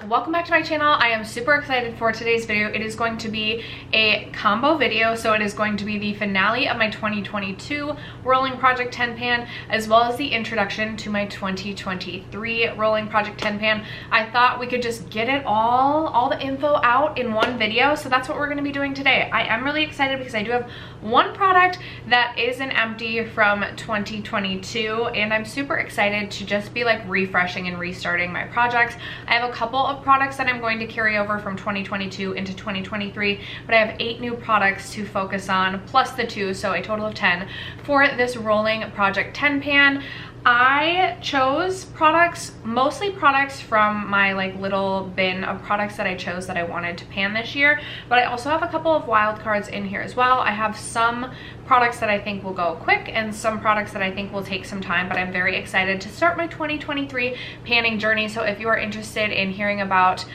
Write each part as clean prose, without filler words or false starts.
Welcome back to my channel. I am super excited for today's video. It is going to be a combo video, so it is going to be the finale of my 2022 Rolling Project 10 pan, as well as the introduction to my 2023 Rolling Project 10 pan. I thought we could just get it all the info out in one video, so that's what we're going to be doing today. I am really excited because I do have one product that is an empty from 2022, and I'm super excited to just be like refreshing and restarting my projects. I have a couple of products that I'm going to carry over from 2022 into 2023, but I have 8 new products to focus on, plus the 2, so a total of 10 for this Rolling Project 10 pan. I chose products, mostly products from my like little bin of products that I chose that I wanted to pan this year, but I also have a couple of wild cards in here as well. I have some products that I think will go quick and some products that I think will take some time, but I'm very excited to start my 2023 panning journey. So if you are interested in hearing about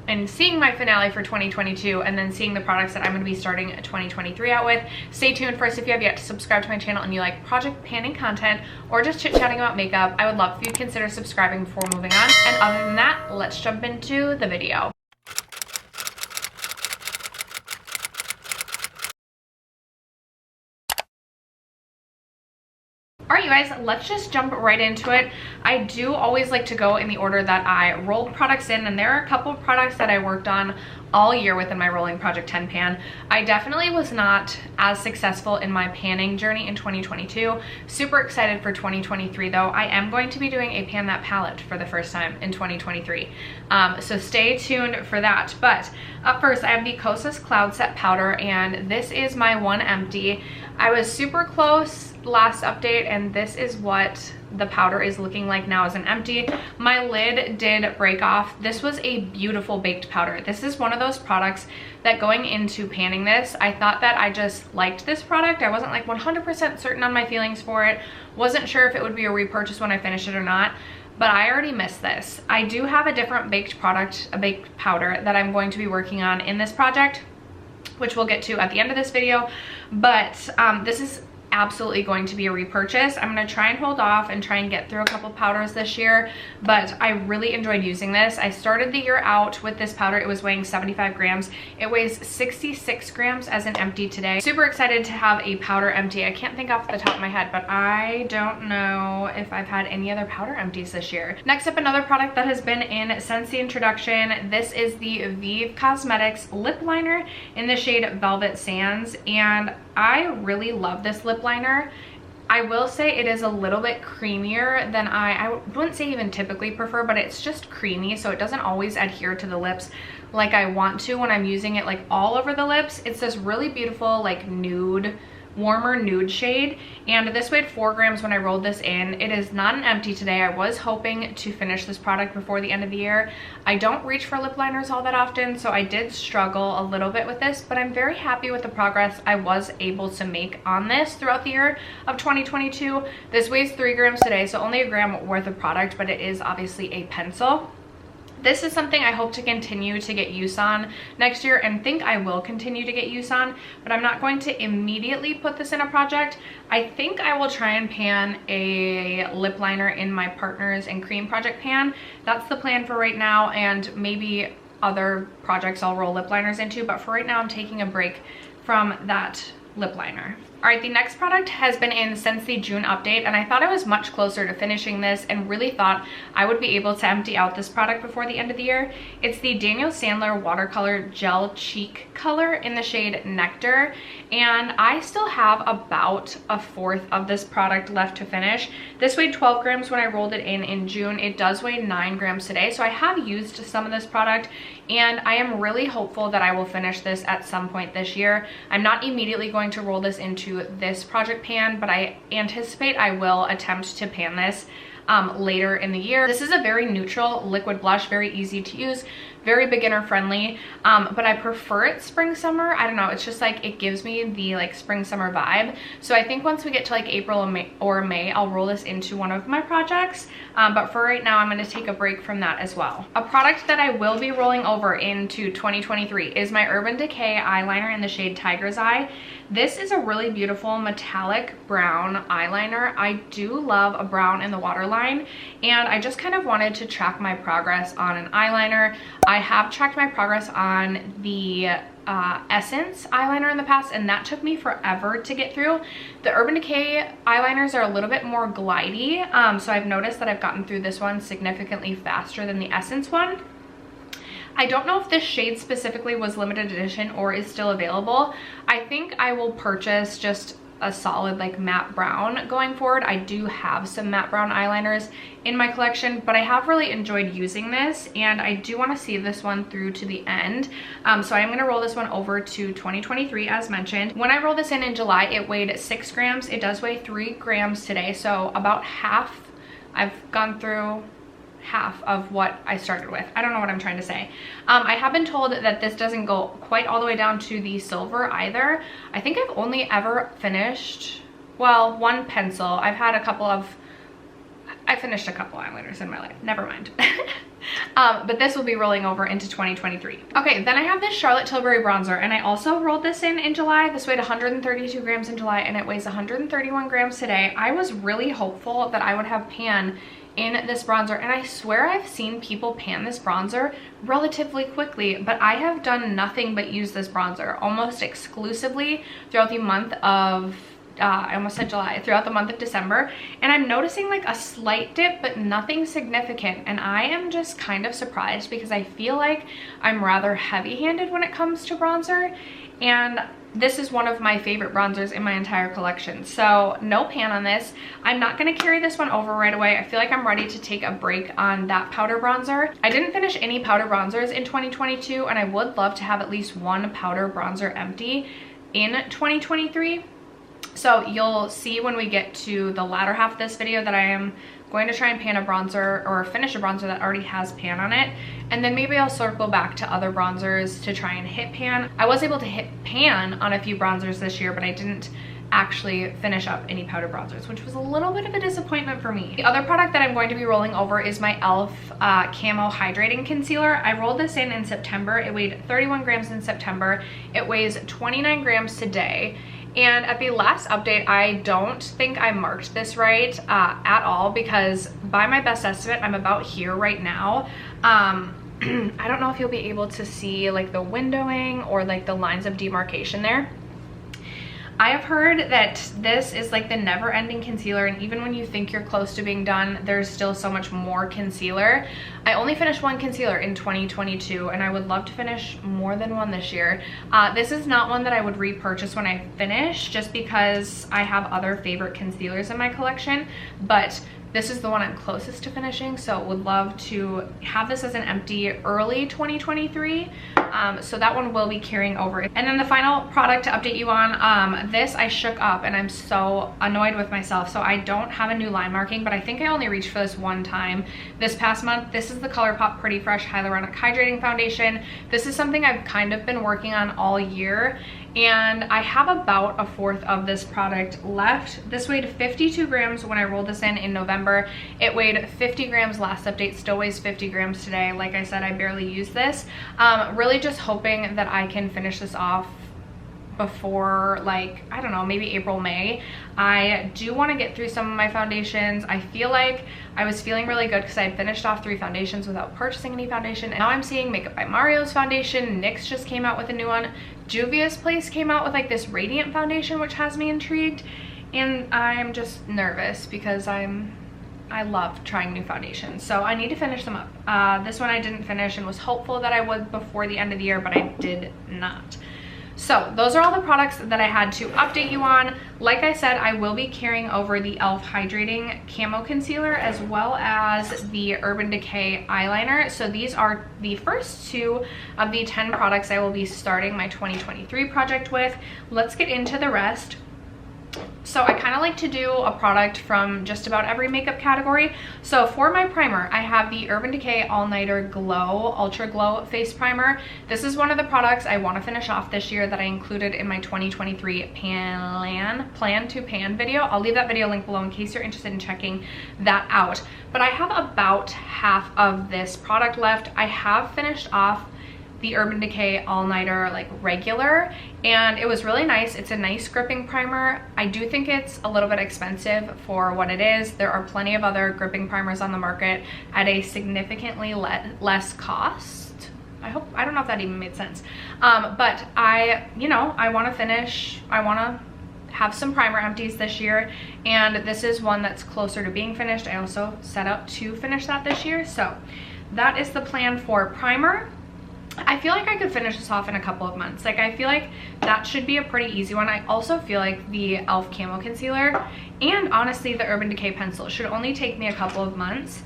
and seeing my finale for 2022 and then seeing the products that I'm going to be starting 2023 out with, stay tuned. First, if you have yet to subscribe to my channel and you like project panning content or just chit-chatting about makeup, I would love if you consider subscribing before moving on. And other than that, let's jump into the video. Alright, you guys, let's just jump right into it. I do always like to go in the order that I rolled products in, and there are a couple of products that I worked on all year within my Rolling Project 10 pan. I definitely was not as successful in my panning journey in 2022. Super excited for 2023 though. I am going to be doing a Pan That palette for the first time in 2023. So stay tuned for that. But up first, I have the Kosas Cloud Set Powder, and this is my one empty. I was super close last update, and this is what the powder is looking like now as an empty. My lid did break off. This was a beautiful baked powder. This is one of those products that going into panning this, I thought that I just liked this product. I wasn't like 100% certain on my feelings for it. Wasn't sure if it would be a repurchase when I finish it or not, but I already missed this. I do have a different baked product, a baked powder that I'm going to be working on in this project, which we'll get to at the end of this video. But this is absolutely going to be a repurchase. I'm going to try and hold off and try and get through a couple powders this year, but I really enjoyed using this. I started the year out with this powder. It was weighing 75 grams. It weighs 66 grams as an empty today. Super excited to have a powder empty. I can't think off the top of my head, but I don't know if I've had any other powder empties this year. Next up, another product that has been in since the introduction. This is the Vive Cosmetics lip liner in the shade Velvet Sands, and I really love this lip liner. I will say it is a little bit creamier than I wouldn't say even typically prefer, but it's just creamy, so it doesn't always adhere to the lips like I want to when I'm using it like all over the lips. It's this really beautiful like nude, warmer nude shade, and this weighed 4 grams when I rolled this in. It is not an empty today. I was hoping to finish this product before the end of the year. I don't reach for lip liners all that often, so I did struggle a little bit with this, but I'm very happy with the progress I was able to make on this throughout the year of 2022. This weighs 3 grams today, so only a gram worth of product, but it is obviously a pencil. This is something I hope to continue to get use on next year, and think I will continue to get use on, but I'm not going to immediately put this in a project. I think I will try and pan a lip liner in my Partners and Cream project pan. That's the plan for right now, and maybe other projects I'll roll lip liners into, but for right now I'm taking a break from that lip liner. All right, the next product has been in since the June update, and I thought I was much closer to finishing this and really thought I would be able to empty out this product before the end of the year. It's the Daniel Sandler Watercolor Gel Cheek Color in the shade Nectar, and I still have about a fourth of this product left to finish. This weighed 12 grams when I rolled it in June. It does weigh 9 grams today, so I have used some of this product, and I am really hopeful that I will finish this at some point this year. I'm not immediately going to roll this into this project pan, but I anticipate I will attempt to pan this later in the year. This is a very neutral liquid blush, very easy to use, very beginner friendly, but I prefer it spring summer. I don't know, it's just like it gives me the like spring summer vibe. So I think once we get to like April or May, I'll roll this into one of my projects, but for right now I'm going to take a break from that as well. A product that I will be rolling over into 2023 is my Urban Decay eyeliner in the shade Tiger's Eye. This is a really beautiful metallic brown eyeliner. I do love a brown in the waterline, and I just kind of wanted to track my progress on an eyeliner. I have tracked my progress on the Essence eyeliner in the past, and that took me forever to get through. The Urban Decay eyeliners are a little bit more glidey, so I've noticed that I've gotten through this one significantly faster than the Essence one. I don't know if this shade specifically was limited edition or is still available. I think I will purchase just a solid like matte brown going forward. I do have some matte brown eyeliners in my collection, but I have really enjoyed using this, and I do want to see this one through to the end. So I'm going to roll this one over to 2023 as mentioned. When I rolled this in July, it weighed 6 grams. It does weigh 3 grams today, so about half. I've gone through half of what I started with. I don't know what I'm trying to say. I have been told that this doesn't go quite all the way down to the silver either. I think I've only ever finished, well, one pencil. I've had a couple of, I finished a couple eyeliners in my life, never mind. But this will be rolling over into 2023. Okay, then I have this Charlotte Tilbury bronzer, and I also rolled this in July. This weighed 132 grams in July, and it weighs 131 grams today. I was really hopeful that I would have pan in this bronzer, and I swear I've seen people pan this bronzer relatively quickly, but I have done nothing but use this bronzer almost exclusively throughout the month of I almost said July, throughout the month of December, and I'm noticing like a slight dip but nothing significant, and I am just kind of surprised because I feel like I'm rather heavy-handed when it comes to bronzer, and this is one of my favorite bronzers in my entire collection. So no pan on this. I'm not going to carry this one over right away. I feel like I'm ready to take a break on that powder bronzer. I didn't finish any powder bronzers in 2022, and I would love to have at least one powder bronzer empty in 2023. So you'll see when we get to the latter half of this video that I am going to try and pan a bronzer or finish a bronzer that already has pan on it, and then maybe I'll circle back to other bronzers to try and hit pan. I was able to hit pan on a few bronzers this year, but I didn't actually finish up any powder bronzers, which was a little bit of a disappointment for me. The other product that I'm going to be rolling over is my e.l.f. Camo Hydrating Concealer. I rolled this in September. It weighed 31 grams in September. It weighs 29 grams today. And at the last update, I don't think I marked this right at all, because by my best estimate, I'm about here right now. I don't know if you'll be able to see like the windowing or like the lines of demarcation there. I have heard that this is like the never-ending concealer, and even when you think you're close to being done, there's still so much more concealer. I only finished one concealer in 2022, and I would love to finish more than one this year. This is not one that I would repurchase when I finish, just because I have other favorite concealers in my collection, but this is the one I'm closest to finishing, so would love to have this as an empty early 2023. So that one will be carrying over. And then the final product to update you on, this I shook up and I'm so annoyed with myself. So I don't have a new line marking, but I think I only reached for this one time this past month. This is the ColourPop Pretty Fresh Hyaluronic Hydrating Foundation. This is something I've kind of been working on all year, and I have about a fourth of this product left. This weighed 52 grams when I rolled this in November. It weighed 50 grams last update, still weighs 50 grams today. Like I said, I barely use this. Really just hoping that I can finish this off before, like, I don't know, maybe April, May. I do want to get through some of my foundations. I feel like I was feeling really good because I had finished off 3 foundations without purchasing any foundation, and now I'm seeing Makeup by Mario's foundation. NYX just came out with a new one. Juvia's Place came out with like this radiant foundation, which has me intrigued, and I'm just nervous because I love trying new foundations, so I need to finish them up. This one I didn't finish and was hopeful that I would before the end of the year, but I did not. So those are all the products that I had to update you on. Like I said, I will be carrying over the e.l.f. Hydrating Camo Concealer as well as the Urban Decay eyeliner. So these are the first 2 of the 10 products I will be starting my 2023 project with. Let's get into the rest. So I kind of like to do a product from just about every makeup category. So for my primer, I have the Urban Decay All Nighter Glow Ultra Glow Face Primer. This is one of the products I want to finish off this year that I included in my 2023 plan to pan video. I'll leave that video link below in case you're interested in checking that out. But I have about half of this product left. I have finished off the Urban Decay All Nighter like regular, and it was really nice. It's a nice gripping primer. I do think it's a little bit expensive for what it is. There are plenty of other gripping primers on the market at a significantly less cost. I don't know if that even made sense. But I want to finish, I want to have some primer empties this year, and this is one that's closer to being finished. I also set out to finish that this year. So that is the plan for primer. I feel like I could finish this off in a couple of months. Like, I feel like that should be a pretty easy one. I also feel like the e.l.f. Camo Concealer and honestly the Urban Decay Pencil should only take me a couple of months.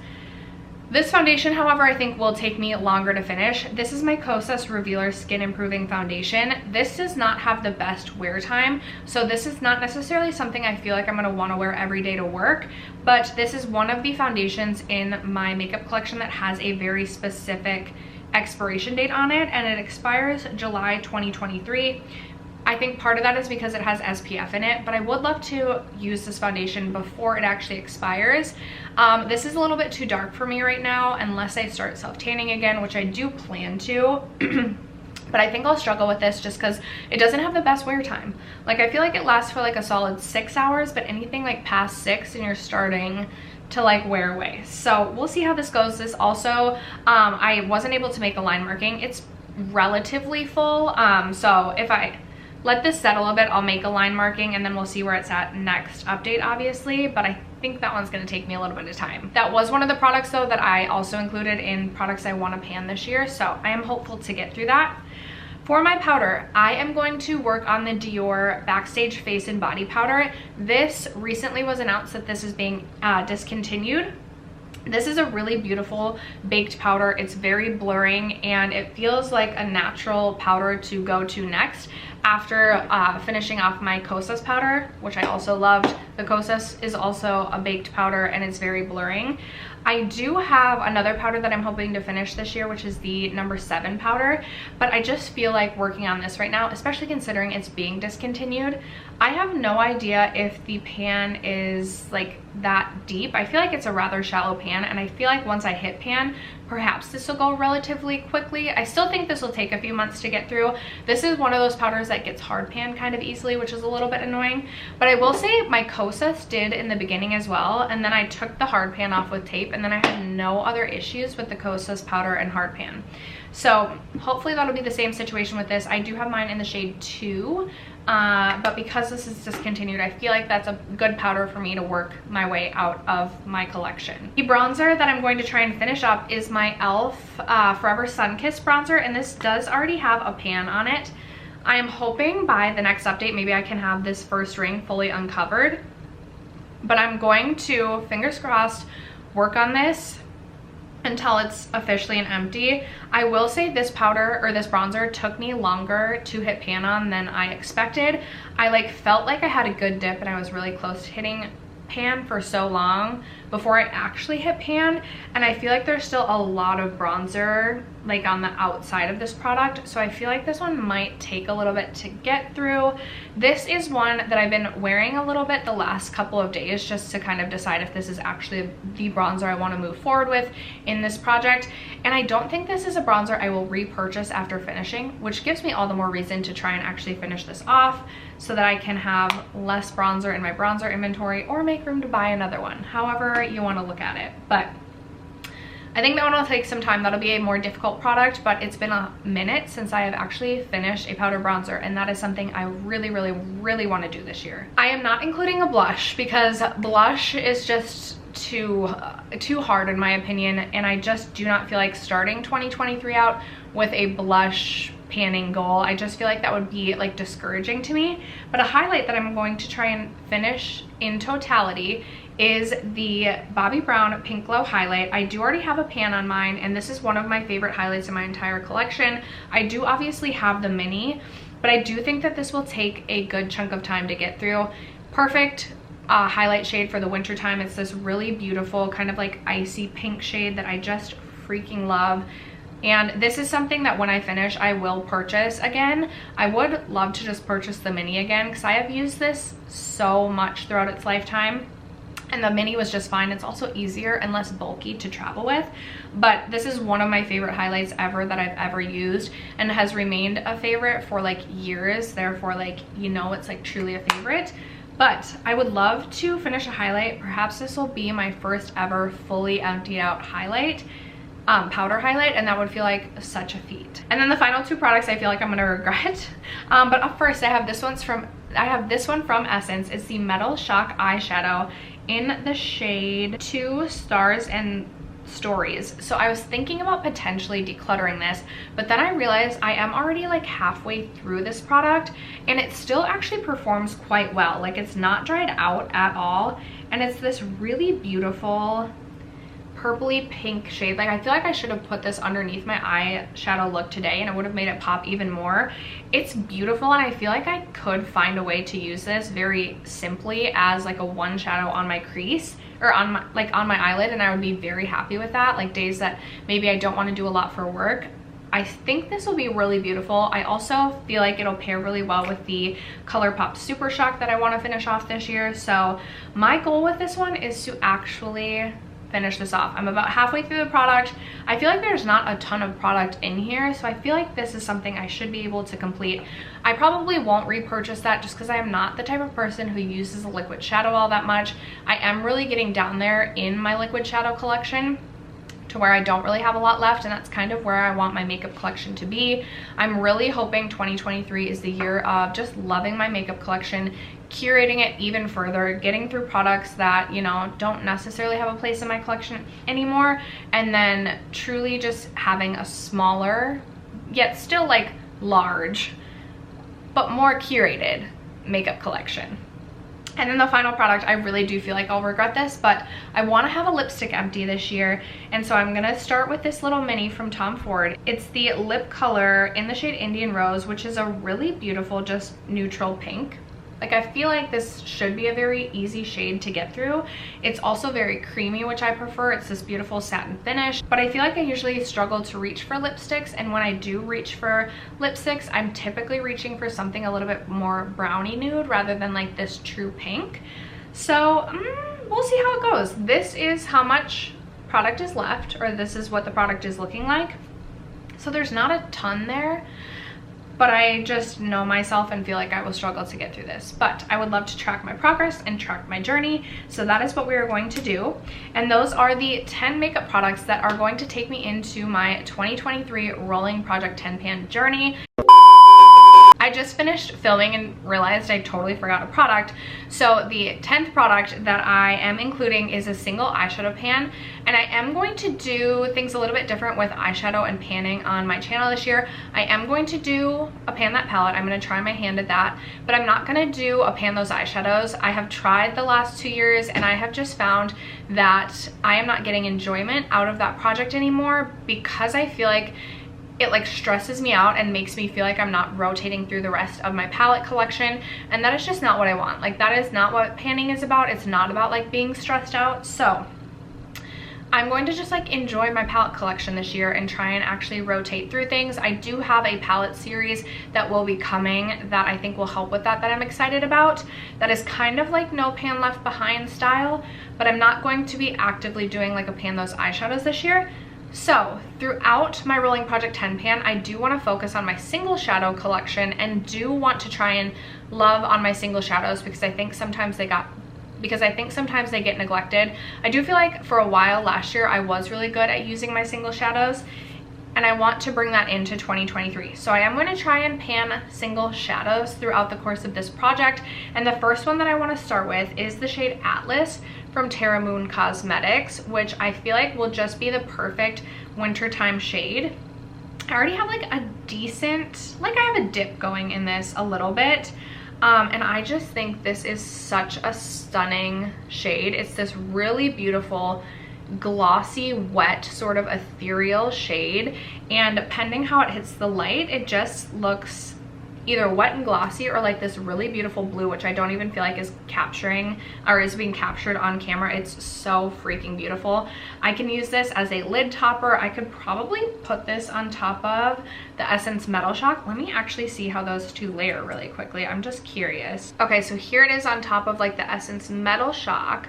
This foundation, however, I think will take me longer to finish. This is my Kosas Revealer Skin Improving Foundation. This does not have the best wear time, so this is not necessarily something I feel like I'm going to want to wear every day to work, but this is one of the foundations in my makeup collection that has a very specific expiration date on it, and it expires July 2023. I think part of that is because it has SPF in it, but I would love to use this foundation before it actually expires. This is a little bit too dark for me right now unless I start self-tanning again, which I do plan to. But I think I'll struggle with this just because it doesn't have the best wear time. Like, I feel like it lasts for like a solid 6 hours, but anything like past 6 and you're starting to like wear away. So we'll see how this goes. This also, I wasn't able to make a line marking. It's relatively full. So if I let this settle a bit, I'll make a line marking and then we'll see where it's at next update, obviously. But I think that one's gonna take me a little bit of time. That was one of the products though that I also included in products I wanna pan this year. So I am hopeful to get through that. For my powder, I am going to work on the Dior Backstage Face and Body Powder. This recently was announced that this is being discontinued. This is a really beautiful baked powder. It's very blurring and it feels like a natural powder to go to next after finishing off my Kosas powder, which I also loved. The Kosas is also a baked powder and it's very blurring. I do have another powder that I'm hoping to finish this year, which is the No. 7 powder, but I just feel like working on this right now, especially considering it's being discontinued. I have no idea if the pan is like that deep. I feel like it's a rather shallow pan, and I feel like once I hit pan, perhaps this will go relatively quickly. I still think this will take a few months to get through. This is one of those powders that gets hard pan kind of easily, which is a little bit annoying, but I will say my Kosas did in the beginning as well, and then I took the hard pan off with tape, and then I had no other issues with the Kosas powder and hard pan. So hopefully that'll be the same situation with this. I do have mine in the shade 2, but because this is discontinued, I feel like that's a good powder for me to work my way out of my collection. The bronzer that I'm going to try and finish up is my e.l.f. Forever Sun-Kissed bronzer, and this does already have a pan on it. I am hoping by the next update, maybe I can have this first ring fully uncovered, but I'm going to, fingers crossed, work on this until it's officially an empty. I will say this powder or this bronzer took me longer to hit pan on than I expected. I like felt like I had a good dip and I was really close to hitting pan for so long before I actually hit pan, and I feel like there's still a lot of bronzer like on the outside of this product, so I feel like this one might take a little bit to get through. This is one that I've been wearing a little bit the last couple of days just to kind of decide if this is actually the bronzer I want to move forward with in this project, and I don't think this is a bronzer I will repurchase after finishing, which gives me all the more reason to try and actually finish this off so that I can have less bronzer in my bronzer inventory or make room to buy another one, however you want to look at it. But I think that one will take some time. That'll be a more difficult product, but it's been a minute since I have actually finished a powder bronzer, and that is something I really want to do this year. I am not including a blush because blush is just too hard in my opinion, and I just do not feel like starting 2023 out with a blush panning goal. I just feel like that would be like discouraging to me. But a highlight that I'm going to try and finish in totality is the Bobbi Brown Pink Glow highlight. I do already have a pan on mine, and this is one of my favorite highlights in my entire collection. I do obviously have the mini, but I do think that this will take a good chunk of time to get through. perfect highlight shade for the winter time. It's this really beautiful kind of like icy pink shade that I just freaking love. And this is something that when I finish, I will purchase again. I would love to just purchase the mini again because I have used this so much throughout its lifetime. And the mini was just fine. It's also easier and less bulky to travel with. But this is one of my favorite highlights ever that I've ever used, and has remained a favorite for like years. Therefore, like, you know, it's like truly a favorite. But I would love to finish a highlight. Perhaps this will be my first ever fully emptied out highlight, powder highlight, and that would feel like such a feat. And then the final two products I feel like I'm gonna regret. But up first, I have this one from Essence. It's the Metal Shock eyeshadow in the shade 2 Stars and Stories. So I was thinking about potentially decluttering this, but then I realized I am already like halfway through this product, and it still actually performs quite well. Like, it's not dried out at all, and it's this really beautiful purpley pink shade. Like, I feel like I should have put this underneath my eyeshadow look today, and it would have made it pop even more. It's beautiful, and I feel like I could find a way to use this very simply as like a one shadow on my crease, or on my eyelid, and I would be very happy with that. Like, days that maybe I don't want to do a lot for work, I think this will be really beautiful. I also feel like it'll pair really well with the ColourPop Super Shock that I want to finish off this year. So my goal with this one is to actually finish this off. I'm about halfway through the product. I feel like there's not a ton of product in here, so I feel like this is something I should be able to complete. I probably won't repurchase that just because I am not the type of person who uses a liquid shadow all that much. I am really getting down there in my liquid shadow collection to where I don't really have a lot left, and that's kind of where I want my makeup collection to be. I'm really hoping 2023 is the year of just loving my makeup collection, curating it even further, getting through products that, you know, don't necessarily have a place in my collection anymore, and then truly just having a smaller, yet still like large, but more curated makeup collection. And then the final product, I really do feel like I'll regret this, but I want to have a lipstick empty this year, and so I'm gonna start with this little mini from Tom Ford. It's the lip color in the shade Indian Rose, which is a really beautiful, just neutral pink. Like, I feel like this should be a very easy shade to get through. It's also very creamy, which I prefer. It's this beautiful satin finish, but I feel like I usually struggle to reach for lipsticks, and when I do reach for lipsticks, I'm typically reaching for something a little bit more brownie nude rather than like this true pink. So we'll see how it goes. This is how much product is left, or this is what the product is looking like. So there's not a ton there, but I just know myself and feel like I will struggle to get through this. But I would love to track my progress and track my journey, so that is what we are going to do. And those are the 10 makeup products that are going to take me into my 2023 Rolling Project 10 Pan journey. I just finished filming and realized I totally forgot a product. So the 10th product that I am including is a single eyeshadow pan, and I am going to do things a little bit different with eyeshadow and panning on my channel this year. I am going to do a pan that palette. I'm going to try my hand at that, but I'm not going to do a pan those eyeshadows. I have tried the last 2 years, and I have just found that I am not getting enjoyment out of that project anymore, because I feel like it like stresses me out and makes me feel like I'm not rotating through the rest of my palette collection, and that is just not what I want. Like, that is not what panning is about. It's not about like being stressed out. So I'm going to just like enjoy my palette collection this year and try and actually rotate through things. I do have a palette series that will be coming that I think will help with that I'm excited about. That is kind of like no pan left behind style, but I'm not going to be actively doing like a pan those eyeshadows this year. So throughout my Rolling Project 10 pan, I do want to focus on my single shadow collection, and do want to try and love on my single shadows, because I think sometimes they get neglected. I do feel like for a while last year I was really good at using my single shadows, and I want to bring that into 2023. So I am going to try and pan single shadows throughout the course of this project, and the first one that I want to start with is the shade Atlas from Terra Moon Cosmetics, which I feel like will just be the perfect wintertime shade. I already have like a decent, like I have a dip going in this a little bit, and I just think this is such a stunning shade. It's this really beautiful glossy, wet, sort of ethereal shade, and depending how it hits the light, it just looks either wet and glossy or like this really beautiful blue, which I don't even feel like is capturing or is being captured on camera. It's so freaking beautiful. I can use this as a lid topper. I could probably put this on top of the Essence Metal Shock. Let me actually see how those two layer really quickly. I'm just curious. Okay, so here it is on top of like the Essence Metal Shock.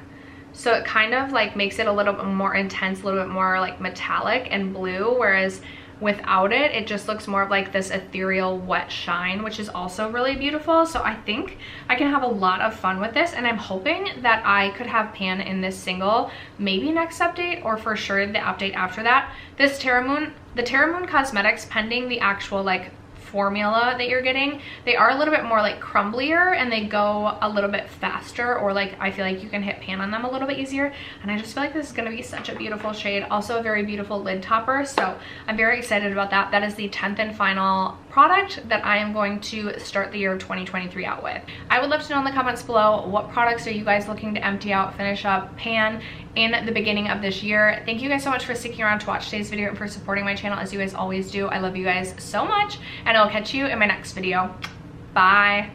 So it kind of like makes it a little bit more intense, a little bit more like metallic and blue, whereas without it, it just looks more of like this ethereal wet shine, which is also really beautiful. So I think I can have a lot of fun with this, and I'm hoping that I could have pan in this single, maybe next update, or for sure the update after that. This the Terra Moon Cosmetics, pending the actual like formula that you're getting, they are a little bit more like crumblier and they go a little bit faster, or like I feel like you can hit pan on them a little bit easier, and I just feel like this is going to be such a beautiful shade. Also a very beautiful lid topper, so I'm very excited about that. That is the 10th and final product that I am going to start the year of 2023 out with. I would love to know in the comments below, what products are you guys looking to empty out, finish up, pan in the beginning of this year. Thank you guys so much for sticking around to watch today's video and for supporting my channel as you guys always do. I love you guys so much, and I'll catch you in my next video. Bye.